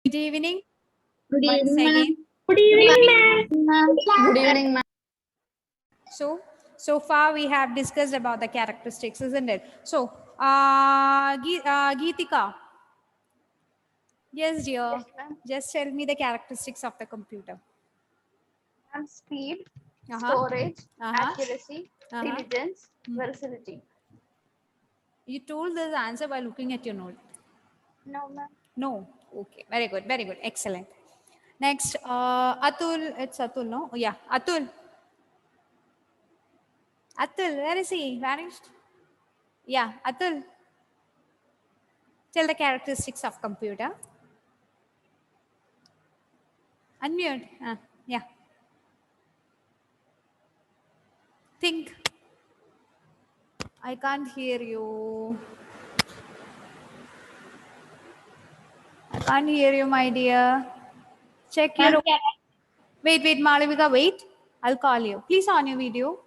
Good evening. Good Once evening, ma'am. again. Good evening, ma'am. Good evening, ma'am. So far we have discussed about the characteristics, isn't it? So, Geetika. Yes, dear. Yes, ma'am. Just tell me the characteristics of the computer. Ma'am, speed, Uh-huh. storage, Uh-huh. accuracy, Uh-huh. diligence, versatility. You told this answer by looking at your note. No, ma'am. No. Okay. Very good. Very good. Excellent. Next, Atul. It's Atul, no? Oh, yeah. Atul. Atul, where is he? Vanished? Yeah, Atul. Tell the characteristics of computer. Unmute. Yeah. Think. I can't hear you. I can't hear you, my dear. Check your. Wait, Malavika, wait. I'll call you. Please on your video.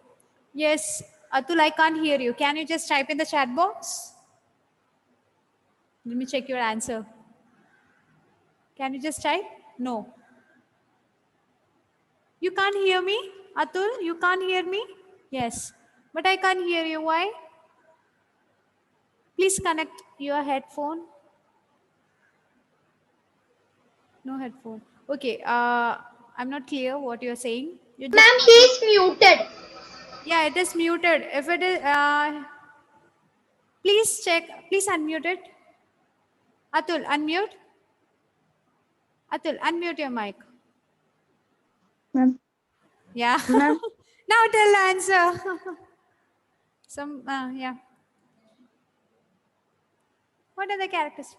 Yes, Atul, I can't hear you. Can you just type in the chat box? Let me check your answer. Can you just type? No. You can't hear me? Atul, you can't hear me? Yes. But I can't hear you. Why? Please connect your headphone. No headphone. Okay. I'm not clear what you're saying. Ma'am, he's muted. Yeah, it is muted. If it is, please check. Please unmute it. Atul, unmute. Atul, unmute your mic. Ma'am. Yeah. Ma'am. Now tell the answer. Yeah. What are the characters?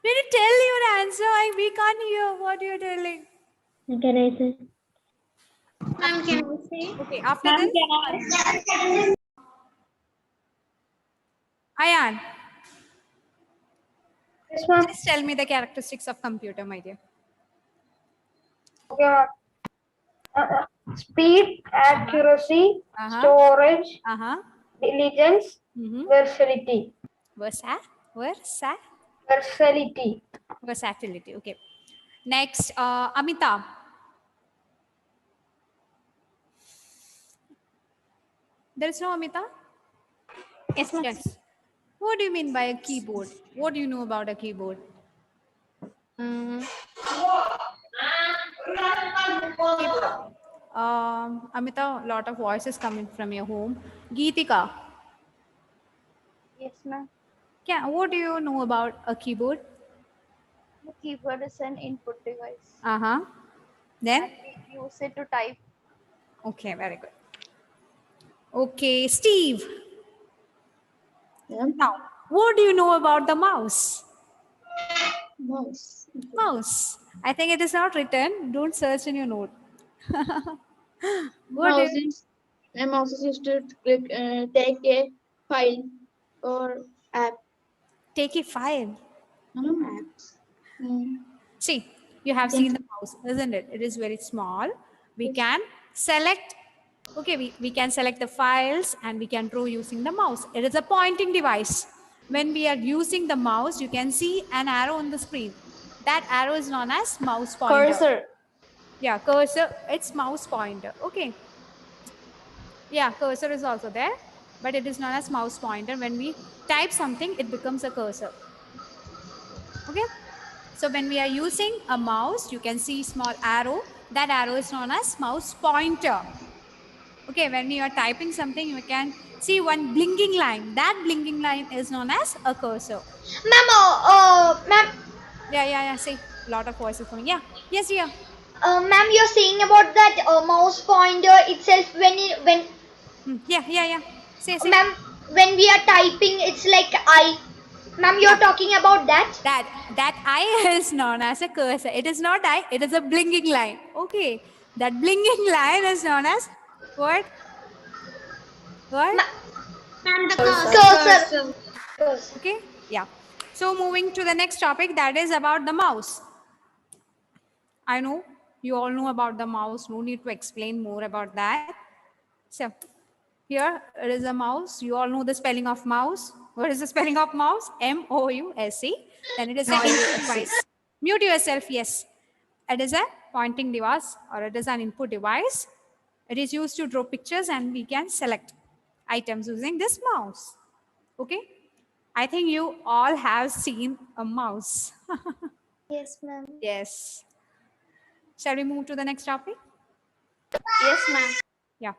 When you tell your answer, we can't hear what you're telling. Can I say? Ma'am, can I say? Okay, after Ma'am, this, can I? Ayan, Yes, ma'am. just tell me the characteristics of computer, my dear. Okay. Speed, accuracy, storage, diligence, versatility. Versatility. Okay. Next, Amita. There is no Amita? Yes, ma'am. Yes. What do you mean by a keyboard? What do you know about a keyboard? Amita, a lot of voices coming from your home. Geetika, Yes, ma'am. what do you know about a keyboard? The keyboard is an input device. Then? And we use it to type. Okay, very good. Okay, Steve. Yeah. Now, what do you know about the mouse? Mouse. Mouse. I think it is not written. Don't search in your note. A mouse is used to click, take a file or app. Take a file. Apps. See, you have seen the mouse, isn't it? It is very small. We can select, okay, we can select the files and we can draw using the mouse. It is a pointing device. When we are using the mouse, you can see an arrow on the screen. That arrow is known as mouse pointer. Cursor. Yeah, cursor, it's mouse pointer. Okay. Yeah, cursor is also there, but it is known as mouse pointer. When we type something, it becomes a cursor. Okay. So when we are using a mouse, you can see small arrow. That arrow is known as mouse pointer. Okay, when you are typing something, you can see one blinking line. That blinking line is known as a cursor. Ma'am, Yeah. See, lot of voices coming. Yeah. Yes, yeah. Ma'am, you're saying about that mouse pointer itself when Yeah. Say. ma'am, when we are typing, it's like I. Ma'am, you're talking about that? That eye is known as a cursor. It is not eye, it is a blinking line. Okay. That blinking line is known as what? What? Ma'am, the cursor. Okay. Yeah. So moving to the next topic, that is about the mouse. I know you all know about the mouse. No need to explain more about that. So here it is a mouse. You all know the spelling of mouse. What is the spelling of mouse? M-O-U-S-E. Then it is an input device. Mute yourself, yes. It is a pointing device or it is an input device. It is used to draw pictures and we can select items using this mouse. Okay? I think you all have seen a mouse. Yes, ma'am. Yes. Shall we move to the next topic? Yes, ma'am. Yeah.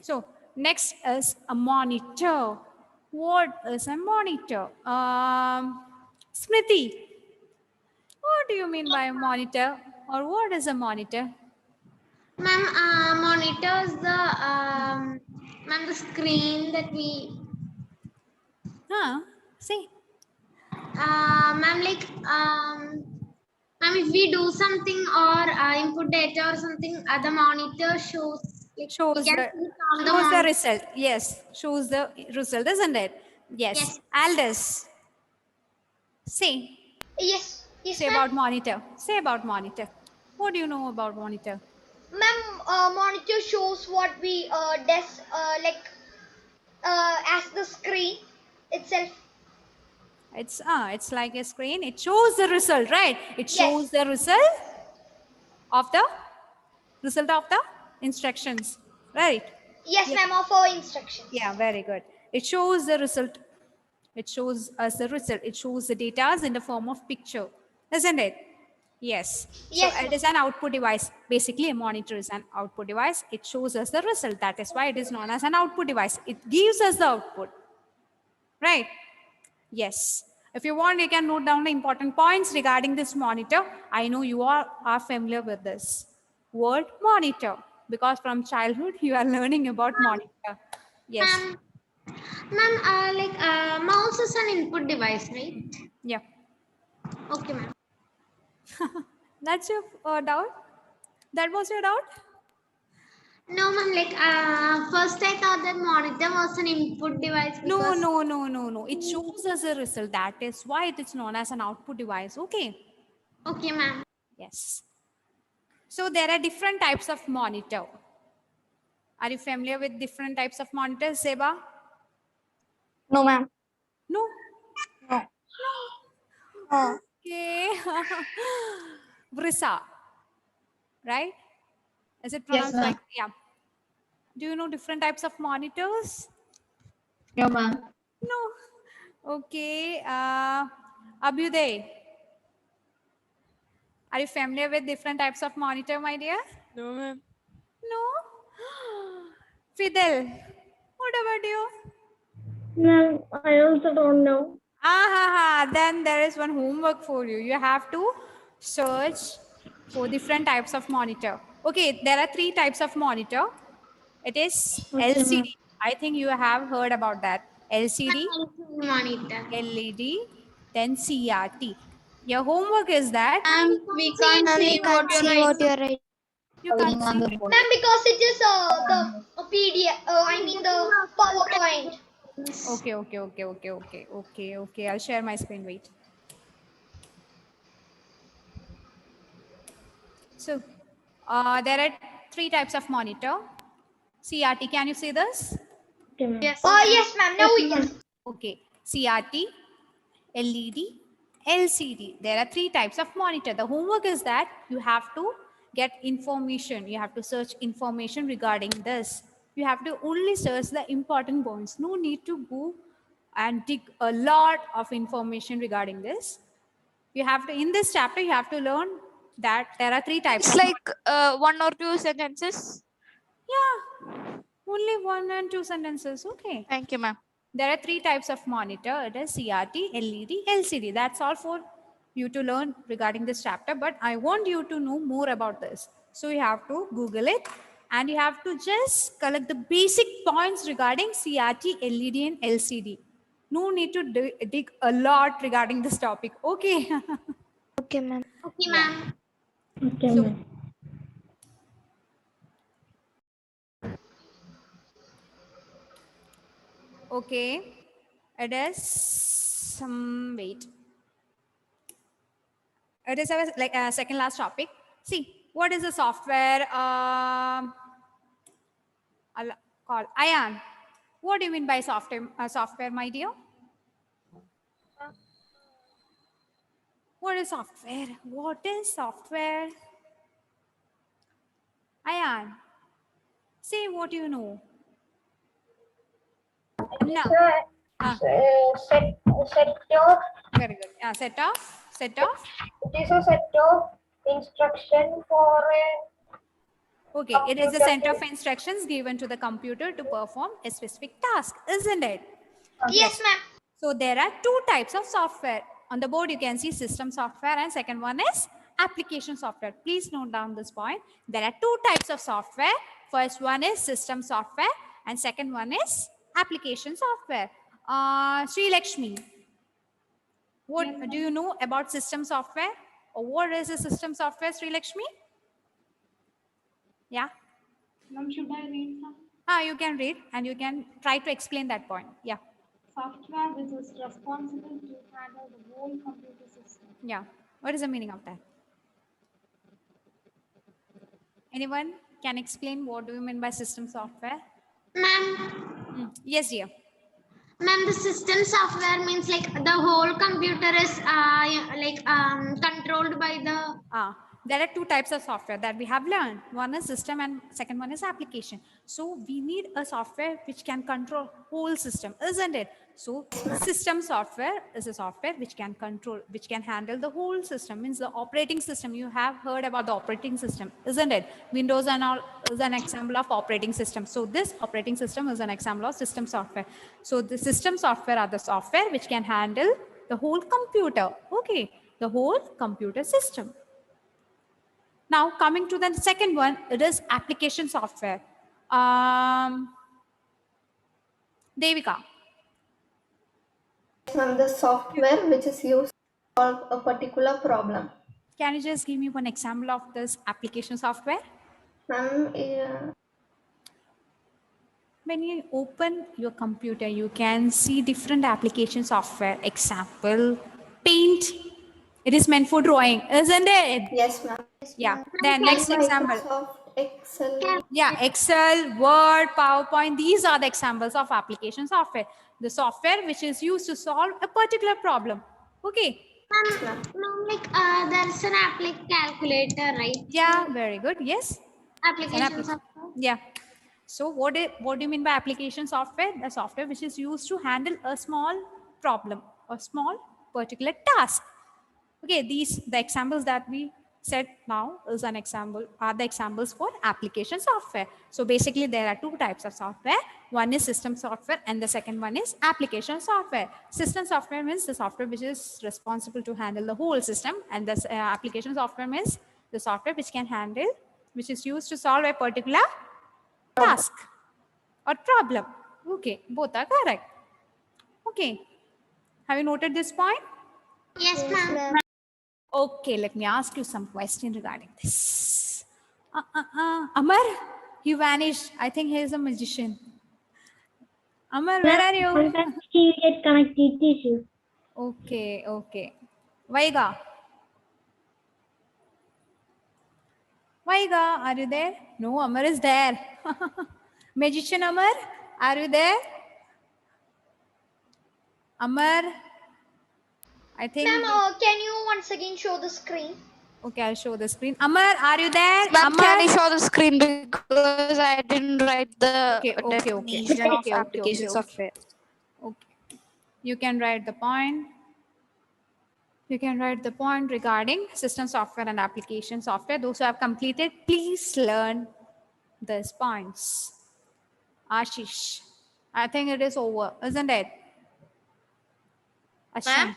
So next is a monitor. What is a monitor? Smriti, what do you mean by a monitor or what is a monitor? Ma'am, monitors the ma'am the screen that we See, ma'am like ma'am if we do something or input data or something, the monitor shows like we shows can the see it on the monitor. result. Yes, shows the result, isn't it? Yes. Yes. Aldous, say, Yes, yes, say ma'am. about monitor. Say about monitor. What do you know about monitor? Ma'am, monitor shows what we like as the screen itself. It's like a screen. It shows the result, right? It shows Yes. the of the result of the instructions, right? Yes, Yeah. ma'am, of our instructions. Yeah, very good. It shows the result. It shows us the result. It shows the data in the form of picture, isn't it? Yes. Yes, So it is an output device. Basically, a monitor is an output device. It shows us the result. That is why it is known as an output device. It gives us the output, right? Yes. If you want, you can note down the important points regarding this monitor. I know you all are familiar with this word monitor because from childhood you are learning about monitor. Yes. Ma'am, like mouse is an input device, right? Yeah. Okay, ma'am. That's your doubt? That was your doubt? No, ma'am, like first I thought that monitor was an input device because No. It shows us a result. That is why it is known as an output device. Okay. okay, ma'am. Yes. So there are different types of monitor. Are you familiar with different types of monitors, Seba? No, ma'am. No. No. No. Okay. Vrisa. Right? Is it Yes, pronounced ma'am. like, yeah. Do you know different types of monitors? No, ma'am. No. Okay. Abhyuday. Are you familiar with different types of monitor, my dear? No, ma'am. No. Fidel. What about you? Ma'am, I also don't know. Then there is one homework for you. You have to search for different types of monitor. Okay, there are 3 types of monitor. It is Okay, LCD. I think you have heard about that. LCD, Monitor. LED, then CRT. Your homework is that We can't Ma'am, see we can't what you're see writing. what you're writing. you can't see. Ma'am, because it is the PDF, I mean the PowerPoint. Okay. I'll share my screen. Wait. So there are 3 types of monitor. CRT, can you see this? Okay, ma'am. Yes. Yes, ma'am, now we can. Okay, CRT, LED, LCD. There are 3 types of monitor. The homework is that you have to get information. You have to search information regarding this. You have to only search the important points. No need to go and dig a lot of information regarding this. You have to, in this chapter, you have to learn that there are 3 types It's of like 1 or 2 sentences. yeah, only 1 and 2 sentences. Okay. Thank you, ma'am. There are 3 types of monitor. It is CRT, LED, LCD. That's all for you to learn regarding this chapter. But I want you to know more about this. So you have to Google it and you have to just collect the basic points regarding CRT, LED and LCD. No need to dig a lot regarding this topic. Okay. Okay, ma'am. Okay, ma'am. Okay, So- ma'am. Okay. It is some wait. It is our like second last topic. See, what is the software called? Ayan, what do you mean by software, my dear? is software? What is software? Ayan, say what you know. No. Set of, Very good. Yeah, set of. it is a set of instruction for a Okay, it is a computer set to- of instructions given to the computer to perform a specific task, isn't it? Yes, ma'am. So there are two types of software. On the board, you can see system software and second one is application software. Please note down this point. There are two types of software. First one is system software and second one is application software. Sri Lakshmi, what do you know about system software? Or what is a system software, Sri Lakshmi? Yeah. Ma'am, should I read some You can read and you can try to explain that point. Yeah. software which is responsible to handle the whole computer system? Yeah. What is the meaning of that? Anyone can explain what do you mean by system software? Ma'am, Yes, dear. ma'am, the system software means like the whole computer is controlled by the. There are two types of software that we have learned. One is system and second one is application. So we need a software which can control whole system, isn't it? So system software is a software which can control, which can handle the whole system. Means the operating system. You have heard about the operating system, isn't it? Windows and all is an example of operating system. So this operating system is an example of system software. So the system software are the software which can handle the whole computer. Okay, the whole computer system. Now, coming to the second one, it is application software. Devika. Ma'am, the software which is used to solve a particular problem. Can you just give me one example of this application software? Ma'am, When you open your computer, you can see different application software. Example, Paint. It is meant for drawing, isn't it? yes, ma'am. Yeah. Then next example. Microsoft Excel. Yeah, Excel, Word, PowerPoint. These are the examples of application software. The software which is used to solve a particular problem. Okay. Ma'am, like there's an calculator, right? Yeah, very good. Yes. Application software. Yeah. So what do you mean by application software? The software which is used to handle a small problem or small particular task. Okay, the examples that we said now is an example, are the examples for application software. So basically there are two types of software. One is system software and the second one is application software. System software means the software which is responsible to handle the whole system, and the application software means the software which can handle, which is used to solve a particular task or problem. Okay, both are correct. Okay, have you noted this point? Yes, ma'am. Okay, let me ask you some question regarding this. Amar, you vanished. I think he is a magician. Amar, where are you? Sometimes he get connectivity issues. Okay, okay. Vaiga. Vaiga, are you there? No, Amar is there. Magician Amar, are you there? Amar, I think. Ma'am, can you once again show the screen? Okay, I'll show the screen. Amar, are you there? Ma'am, Amar? can you show the screen because I didn't write the Okay. definition of application software. Okay. You can write the point. You can write the point regarding system software and application software. Those who have completed, please learn these points. Ashish, I think it is over, isn't it? Ashwin.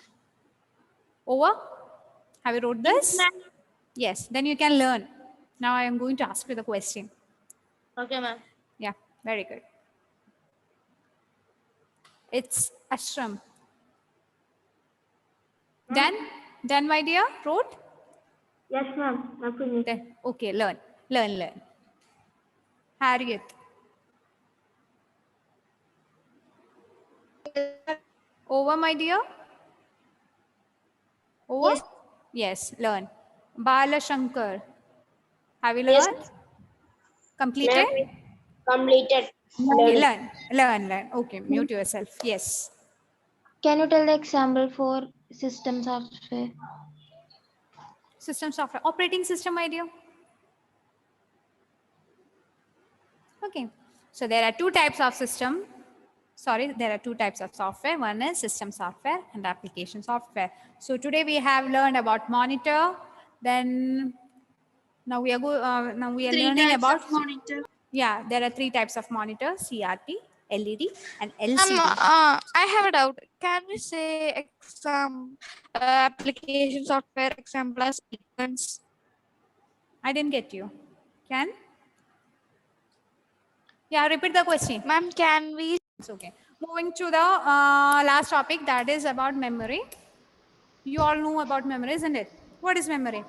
Over? Have you wrote this? Yes, then you can learn. Now I am going to ask you the question. Okay, ma'am. Yeah, very good. It's ashram. Done, my dear? Wrote? Yes, ma'am. Then, okay, learn. Harriet. Over, my dear? Over? Yes, learn. Bala Shankar. Have you learned? Completed? Completed. Okay, learn. Okay, mute yourself. Yes. Can you tell the example for system software? System software. Operating system idea. Okay. So there are two types of system. Sorry, there are two types of software. One is system software and application software. So today we have learned about monitor. Then now we are learning about monitor. Yeah, there are three types of monitor: CRT, LED, and LCD. I have a doubt. Can we say application software example as sequence? I didn't get you. Can? Yeah, repeat the question. Ma'am, can we? It's okay. Moving to the last topic, that is about memory. You all know about memory, isn't it? What is memory?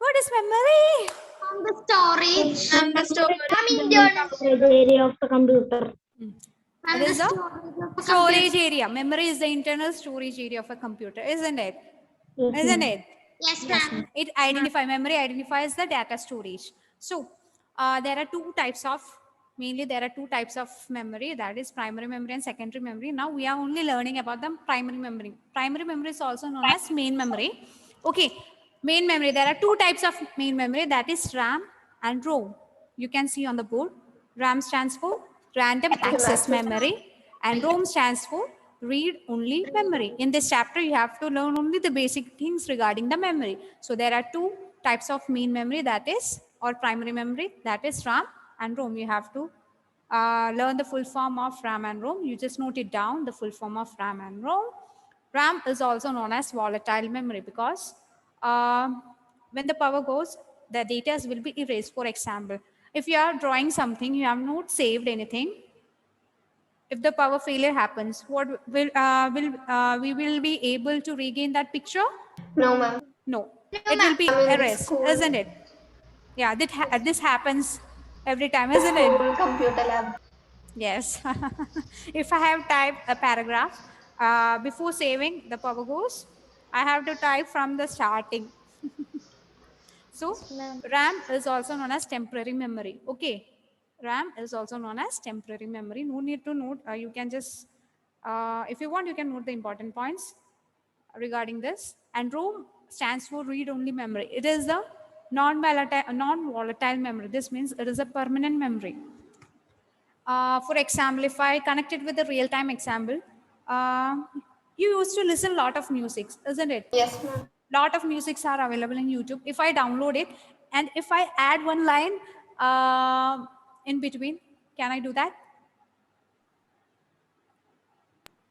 What is memory? From the storage. And the storage. The area of the computer. From It is the storage of the storage area. Memory is the internal storage area of a computer, isn't it? Yes, Isn't ma'am. it? Yes, ma'am. It memory identifies the data storage. So there are two types of memory, that is primary memory and secondary memory. Now we are only learning about the primary memory. Primary memory is also known as main memory. Okay, main memory. There are two types of main memory, that is RAM and ROM. You can see on the board. RAM stands for random access memory and ROM stands for read-only memory. In this chapter, you have to learn only the basic things regarding the memory. So there are two types of main memory, that is, or primary memory, that is RAM and ROM. You have to learn the full form of RAM and ROM. You just note it down, the full form of RAM and ROM. RAM is also known as volatile memory because when the power goes, the data will be erased. For example, if you are drawing something, you have not saved anything. If the power failure happens, what will we will be able to regain that picture? No, ma'am. No, it will be I'm in erased, school. isn't it? Yeah, this happens every time, isn't it? School computer lab. Yes. If I have typed a paragraph before saving, the power goes, I have to type from the starting. So RAM is also known as temporary memory. Okay. RAM is also known as temporary memory. No need to note. You can just, if you want, you can note the important points regarding this. And ROM stands for read-only memory. It is the non-volatile memory. This means it is a permanent memory. For example, if I connect it with a real-time example, you used to listen a lot of music, isn't it? Yes, ma'am. Lot of musics are available in YouTube. If I download it and if I add one line in between, can I do that?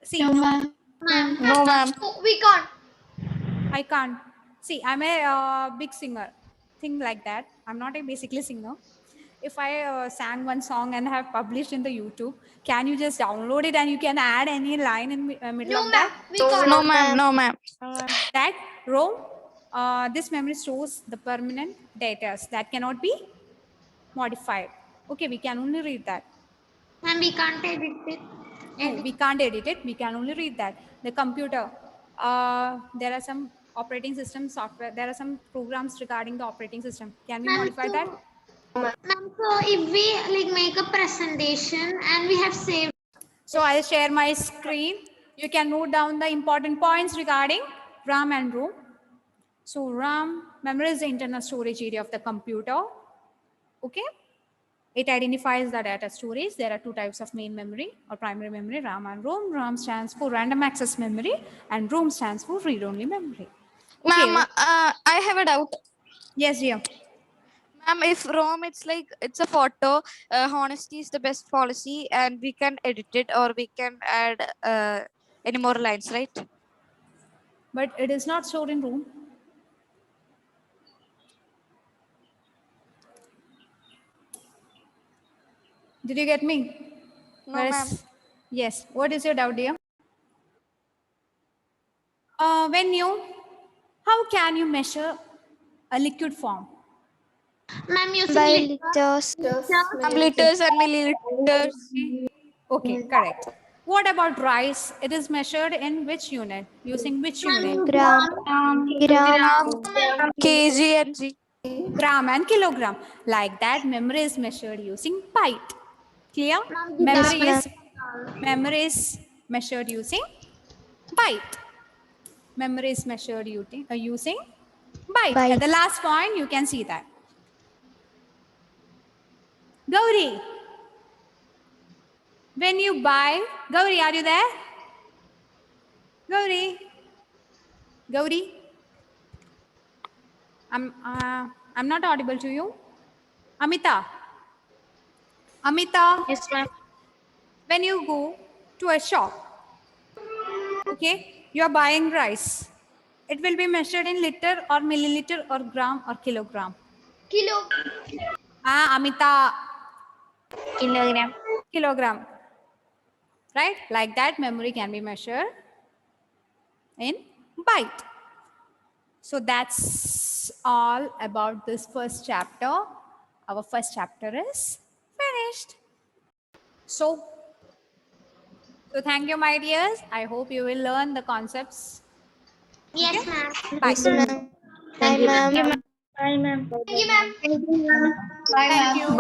See, No, ma'am. Oh, we can't. I can't. See, I'm a big singer, thing like that. I'm not a basically singer. If I sang one song and have published in the YouTube, can you just download it and you can add any line in middle No, of ma'am. that? We can't. No, ma'am. No, ma'am. That ROM, this memory stores the permanent data that cannot be modified. Okay, we can only read that. And we can't edit it. No, we can't edit it. We can only read that. The computer, there are some operating system software. There are some programs regarding the operating system. Can we modify that? Ma'am, so if we like make a presentation and we have saved. So I'll share my screen. You can note down the important points regarding RAM and ROM. So RAM, memory is the internal storage area of the computer. Okay. It identifies the data storage. There are two types of main memory or primary memory, RAM and ROM. RAM stands for random access memory and ROM stands for read-only memory. Okay. Ma'am, I have a doubt. Yes, dear. Ma'am, if ROM, it's a photo. Honesty is the best policy, and we can edit it or we can add any more lines, right? But it is not stored in ROM. Did you get me? No, Where is- ma'am. Yes. What is your doubt, dear? How can you measure a liquid form? Ma'am, using By liters. liters. Just Liters and milliliters. Okay, correct. What about rice? It is measured in which unit? Using which unit? Gram, kg and g. Gram and kilogram. Like that, memory is measured using byte. Clear? Memory is measured using byte. memory is measured using byte. At the last point, you can see that. Gauri, when you buy, Gauri, are you there? Gauri, I'm not audible to you. Amita, Yes, ma'am. when you go to a shop, okay, you are buying rice. It will be measured in liter or milliliter or gram or kilogram. Kilo. Amita, Kilogram. kilogram. Right? Like that, memory can be measured in byte. So that's all about this first chapter. Our first chapter is finished. So thank you, my dears. I hope you will learn the concepts. Yes, ma'am. Bye. Thank you, ma'am. Bye, ma'am. Thank you, ma'am. Thank you.